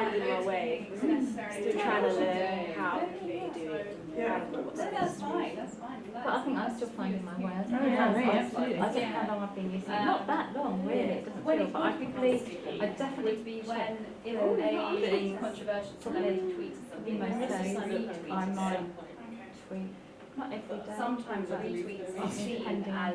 finding my way, still trying to learn how to do it. That's fine. But I think I'm still finding my way. I don't know absolutely. I don't know how long I've been using it. Not that long, really. It doesn't feel, but I definitely would be when a controversial tweets something. most days I might tweet. Not every day. Sometimes retweets are seen depending as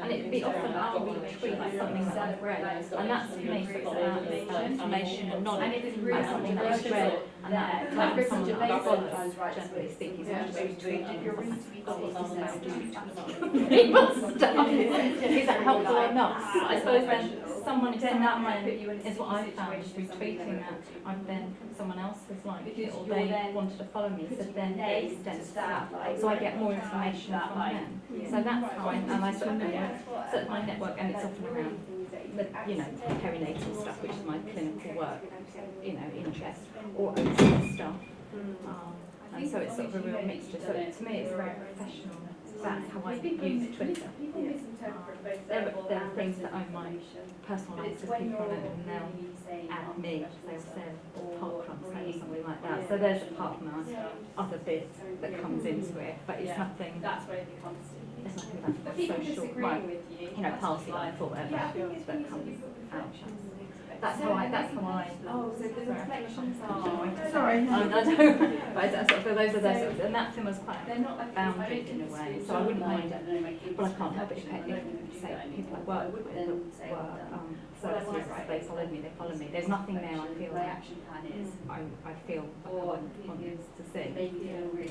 and it'd be often I'll retweet something that I've read, and that's for me it's about information and knowledge. And if it's really something that I've read, and that like someone that I've followed, generally speaking, so Yeah. I just retweet If you're really people's stuff. Is that helpful or not? I suppose then someone that might put you in is what I found, just retweeting that. I've then someone else has liked it, or they wanted to follow me, so then they extend that. So I get more information from them. So that's how I sort of my network, and it's often around, perinatal stuff, which is my clinical work, interest, or OT stuff. And so it's sort of a real mixture. So to me, it's very professional. That's how I use Twitter. There are things that I might personalise with people on it, and they'll add me, they'll say parkrun or something like that. So there's a part of my other bit that comes into it, but it's nothing. It's nothing about social, party life or whatever that comes out. That's how I. Oh, so the reflections are. Sorry. I don't. But I sort of feel those are those, and that film was quite bounded in a way. So I wouldn't mind it. Well, I can't help it if say people I work with were services, they followed me, they follow me. There's nothing there I feel like I feel like I wouldn't want them to see if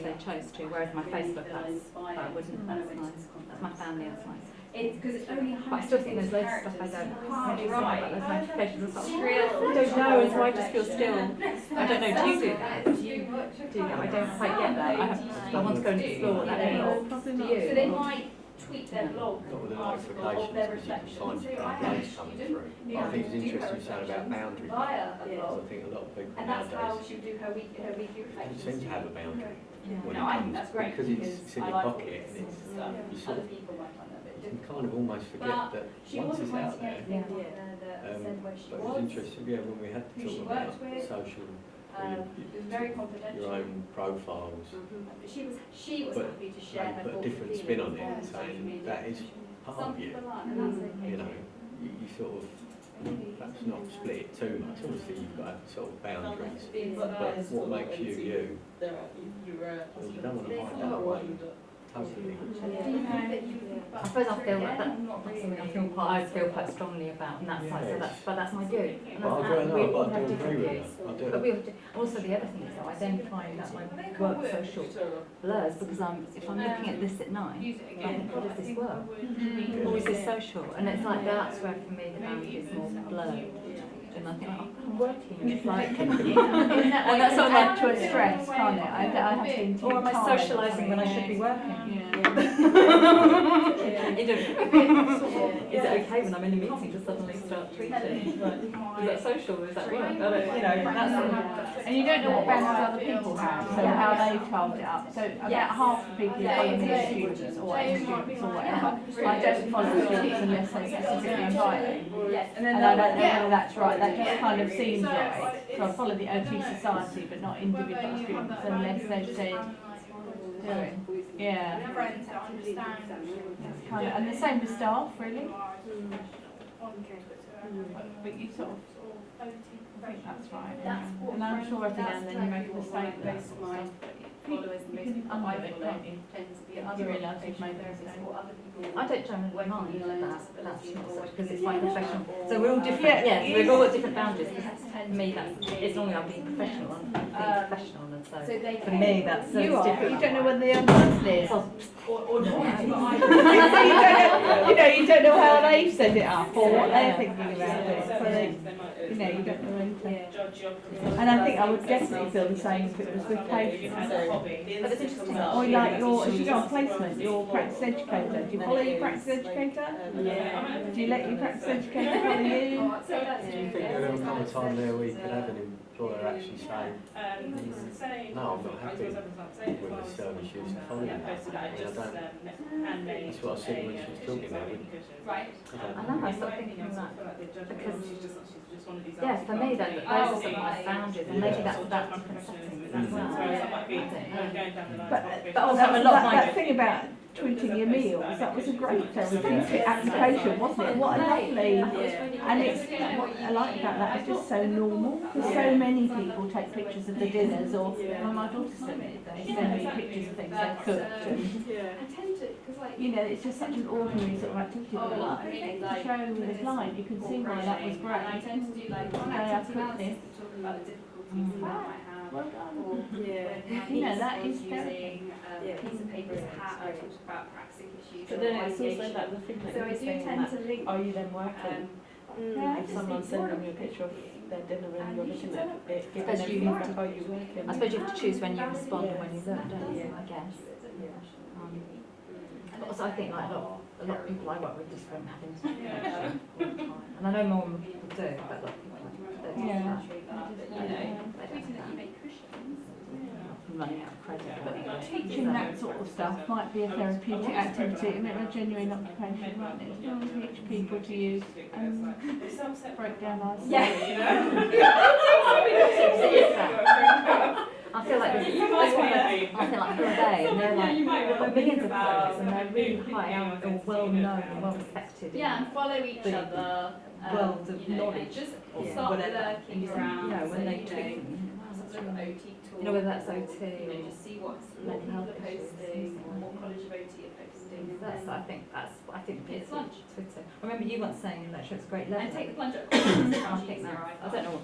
they chose to. Whereas my Facebook, I wouldn't. That's nice. That's my family. That's nice. Because it's only but I still think there's loads of stuff I don't right. But there's notifications and stuff. I don't know, and so I just feel still. I don't know, do you do that? Do you do that? I don't quite get that. I want to go and explore what that means. So they might tweet their blog Not with the of their notifications, because you can reflections. find updates coming through. But I think it's interesting you saying about boundaries. Via a I blog. think a lot of people And that's how nowadays she would do her weekly reflections. seem to have a boundary. When No, it I comes, think that's great because it's in I your like pocket, and it's, you sort Other of, people might find that a bit you difficult. kind of almost forget But that she once wasn't it's out writing there. anything that said where she But was. it's interesting, when we had to who she talk about worked with, social, It was very confidential. your own profiles, But she was but happy to share her put a thoughts different and spin on feelings it, on social saying media. that is part Some of you. people aren't, and that's okay. You sort of, perhaps not split it too much. Obviously, you've got sort of boundaries, but what makes you you? Because you don't want to hide that away totally. I suppose I feel like that's something I feel quite strongly about, and that's like, so that's my view. And But I we all do have agree different with views. that. I do. But we all do. Also, the other thing is that I then find that my work social blurs, because if I'm looking at this at night, I think, what does this work? Or is this social? And it's like that's where for me the boundary is more blurred. And I think, I'm working. It's like, and that's sort of add to a stress, can't it? I have been too or am I tired socialising when I should be working? Is it okay when I'm in a meeting to suddenly start tweeting? Like, is that social? Is that work? I don't, that's And you don't know what boundaries other people have, so how they've carved it up. So about half the people who follow me are students or ex-students or whatever. I don't follow students unless they specifically invite me. And I don't know whether that's right. That just kind of seems right. So I follow the OT Society, but not individual students unless they've said do it. Yeah. Kind of, and the same with staff, really. But you sort of think that's right. And I'm sure every now and then you make a mistake with that sort of stuff. Followers You can undo it, can't you? tends to be You realise you've made a mistake. I don't generally mind that. That's not so, because it's my professional. So we're all different. Yeah, we've all got different boundaries. For me, it's normally I'm being professional. I'm being professional, and so for me, that's so You are, but different. you don't know whether the other person is. Or not. You don't know how they've set it up or what they're thinking about it. So they, you don't know anything. And I think I would definitely feel the same if it was with patients. But it's interesting. Or like if you go on placement, your practice educator. Do you follow your practice educator? Yeah. Do you let your practice educator follow you? Do you think there'll come a time there we could have an employer actually say, no, I'm not happy with the service using following that. That's what I said when she was talking there. Right. I know, I started thinking that because, yeah, for me, those are some nice boundaries, and maybe that's about different settings as well. I don't know. But also that thing about tweeting your meals, that was a great therapeutic application, wasn't it? What a lovely, and it's what I like about that is just so normal, because so many people take pictures of the dinners, or my daughter sent me pictures of things they've cooked, and you know, it's just such an ordinary sort of activity, but I think to show with live, you can see why that was great. I cooked this. Well done. You know, that is therapy. Piece of paper as a hat. I talked about praxic issues. But then it's also like the thing that So I you're do saying tend that, to link. are you then working? Yeah, If someone's sending you a picture of their dinner and you're looking at it, giving Suppose them you feedback, have to- are you working? I suppose you have to choose when you respond and when you look, don't you, I guess. But also I think like a lot of people I work with just won't have internet connection all the time. And I know more people do, but a lot of people don't. Yeah. I'm running out of credit. But Teaching that sort of stuff might be a therapeutic activity, and a genuine occupation, right? It's going to teach people to use breakdown isolation. I feel like this is one of, I feel like for a day, and they're like millions of followers, and they're really high out or well known and well respected. Yeah, and follow each other. World of knowledge Just or start whatever. lurking You around. know, when they so, tweet. some sort of OT tool. You know, whether that's OT You know, just see what mental people health are posting, what college of OT are posting. and That's, then- I think It's it's lunch. Twitter. I remember you once saying that it's great level. And take the plunge at I think that, I don't know what.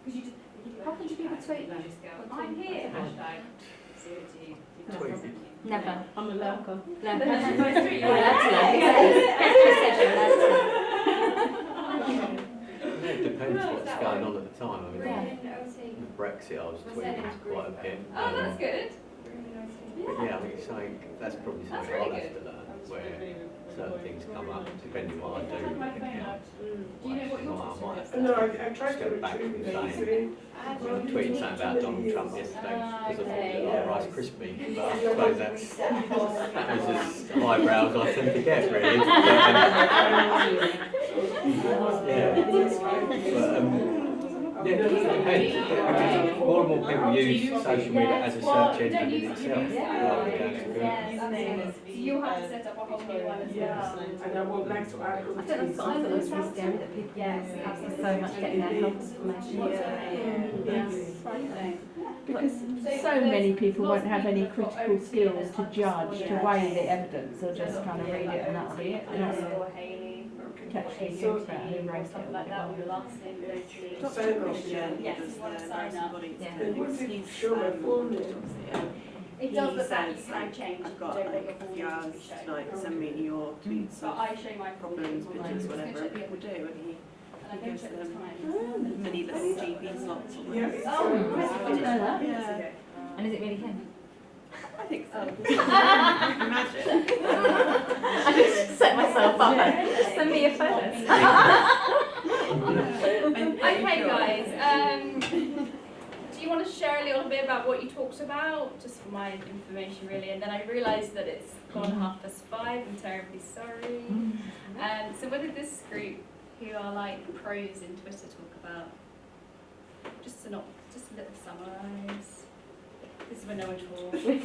Because you just. How can you people tweet You that? just go, I'm here. Hashtag. COT. Tweet. Never. I'm a lurker. No. You're allowed to. You're allowed to. It depends what's going on at the time. I mean, Yeah. with Brexit, I was tweeting quite a bit. Oh, that's good. But yeah, I mean, it's something, that's probably something That's I'll really have to learn, where certain things come up, depending what I do with the account. Do you know what I your might have to No, I tried just to go back and retrieve saying, tweeting something about Donald Trump yesterday, because I thought it was Rice Krispie, but I suppose that's as highbrows I tend to get, really. Yeah, it depends. More and more people use social media as a search engine in itself, rather than going to Google. You'll have to set up a whole new one as well. And I would like to add I think that's what I thought was really scary, that people have so much getting their health information. Because so many people won't have any critical skills to judge, to weigh the evidence, or just kind of read it and that'll be it. And that's catch the use about who wrote it. Like that or your last name, locally. So, Yes, you want to sign up. Yeah. would it show my full name? It does, but that you can change. I've You got don't like want a your few full hours name to show. to like send me your tweets But of I show my full problems, name. pictures, Like, whatever, check and people do, and And I he don't gives check the them time. mini little GP slots. Yeah. Oh, I didn't know that. Yeah, And is it really him? I think so. Imagine. I just set myself up. Send me your photos. Okay, guys. Do you want to share a little bit about what you talked about, just for my information, really? And then I realised that it's gone 5:30. I'm terribly sorry. So, what did this group, who are like pros in Twitter, talk about? Just a little summarise. This is when no one talks. We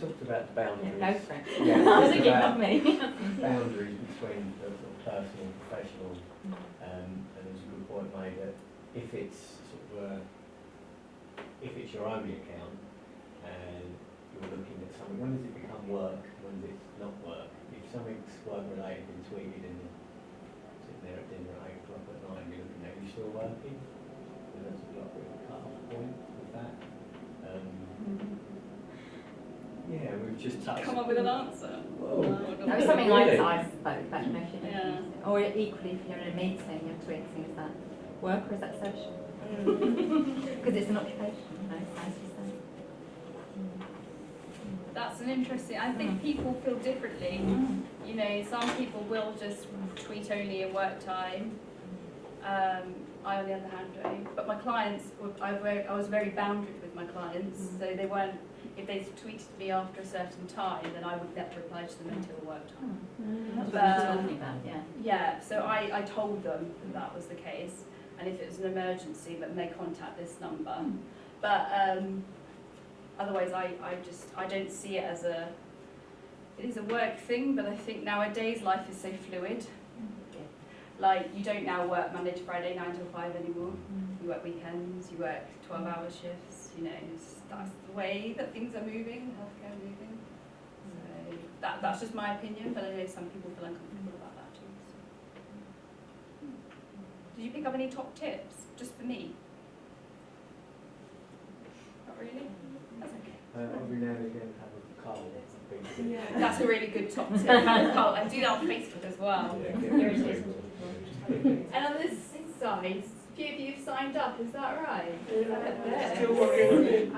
talked about the boundaries. No, Frank. Yeah, I was thinking of me. boundaries between the sort of personal and professional, and there's a good point made that if it's sort of if it's your only account and you're looking at something, when does it become work? When does it not work? If something's work related and tweeted and you're sitting there at dinner at 8 o'clock at night and you're looking at, are you still working? So that's a lot of a cut-off point with that. Yeah, we've just touched. Come up with an answer. That was something like Really? I spoke about emotion. Yeah. Or equally, if you're in a meeting, you're tweeting, is that work or is that social? Because it's an occupation, you know, as you say. That's an interesting. I think people feel differently. You know, some people will just tweet only in work time. I, on the other hand, don't. But my clients, I was very boundaried with my clients, so they weren't. If they tweeted me after a certain time, then I would never reply to them until work time. That's what you told me about, yeah. Yeah, so I told them that was the case, and if it was an emergency, then they contact this number. But otherwise, I don't see it as a. It is a work thing, but I think nowadays life is so fluid. Like, you don't now work Monday to Friday, 9 till 5 anymore. You work weekends, you work 12-hour shifts, you know, that's the way that things are moving, healthcare moving. So that's just my opinion, but I know some people feel uncomfortable about that too. So. Did you pick up any top tips, just for me? Not really? That's okay. Every now and again have a cold. That's a really good top tip. And do that on Facebook as well. And on this side, a few of you have signed up, is that right? Still working on it.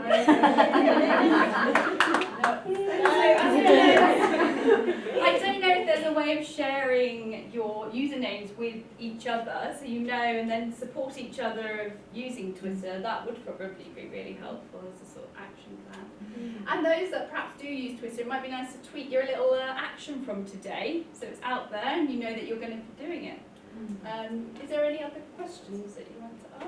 I don't know if there's a way of sharing your usernames with each other, so you know, and then support each other of using Twitter. That would probably be really helpful as a sort of action plan. And those that perhaps do use Twitter, it might be nice to tweet your little action from today, so it's out there and you know that you're going to be doing it. Is there any other questions that you want to ask?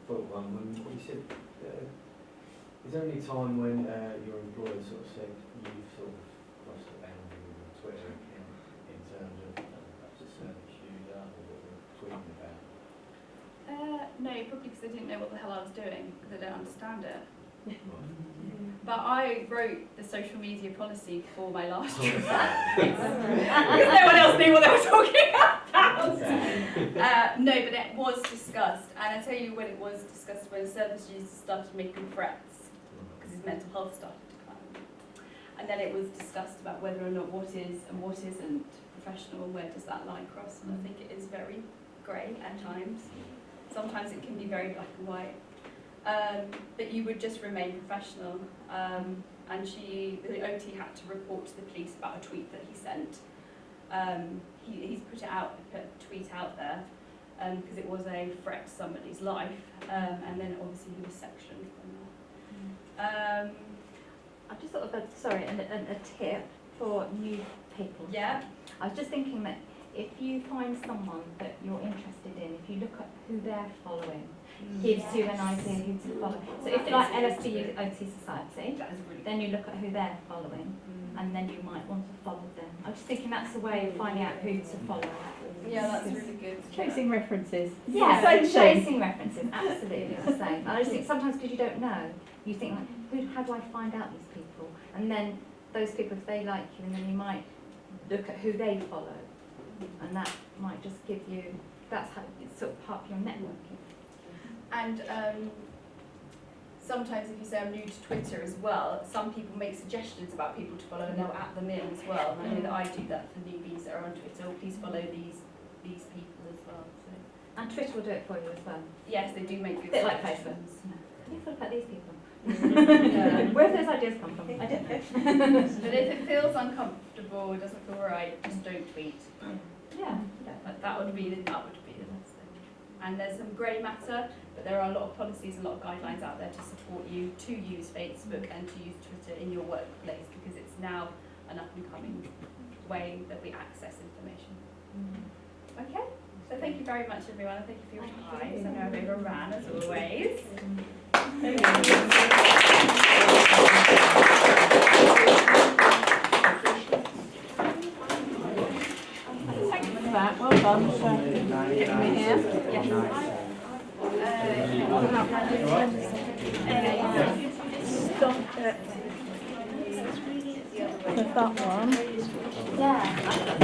But when you said, is there any time when your employer sort of said you've sort of crossed the boundary with your Twitter account in terms of perhaps a service user or what you're tweeting about? No, probably because I didn't know what the hell I was doing, because I don't understand it. But I wrote the social media policy for my last job. Because no one else knew what they were talking about. No, but it was discussed. And I tell you when it was discussed, when service users started making threats, because his mental health started to decline. And then it was discussed about whether or not what is and what isn't professional, and where does that line cross. And I think it is very grey at times. Sometimes it can be very black and white. But you would just remain professional. And the OT had to report to the police about a tweet that he sent. He's put a tweet out there because it was a threat to somebody's life, and then obviously he was sectioned from that. I just thought of a tip for new people. Yeah. I was just thinking that if you find someone that you're interested in, if you look at who they're following, gives you an idea who to follow. So if like LSBU OT Society, then you look at who they're following, and then you might want to follow them. I was just thinking that's a way of finding out who to follow. Yeah, that's really good. Tracing references. Yeah, so tracing references, absolutely the same. And I just think sometimes because you don't know, you think like, how do I find out these people? And then those people, if they like you, and then you might look at who they follow, and that might just give you, that's how it's sort of part of your networking. And sometimes if you say I'm new to Twitter as well, some people make suggestions about people to follow and they'll add them in as well. And I know that I do that for newbies that are on Twitter. Oh, please follow these people as well. So. And Twitter will do it for you as well. Yes, they do make good A bit like suggestions. Facebook. Have you thought about these people? Yeah. Where have those ideas come from? I don't know. But if it feels uncomfortable, it doesn't feel right, just don't tweet. Yeah. That would be the best thing. And there's some grey matter, but there are a lot of policies and a lot of guidelines out there to support you to use Facebook and to use Twitter in your workplace, because it's now an up and coming way that we access information. Okay, so thank you very much everyone, thank you for your time. I know I've overran as always. Thanks for that. Well done for getting me here. Stop it. With that one. Yeah.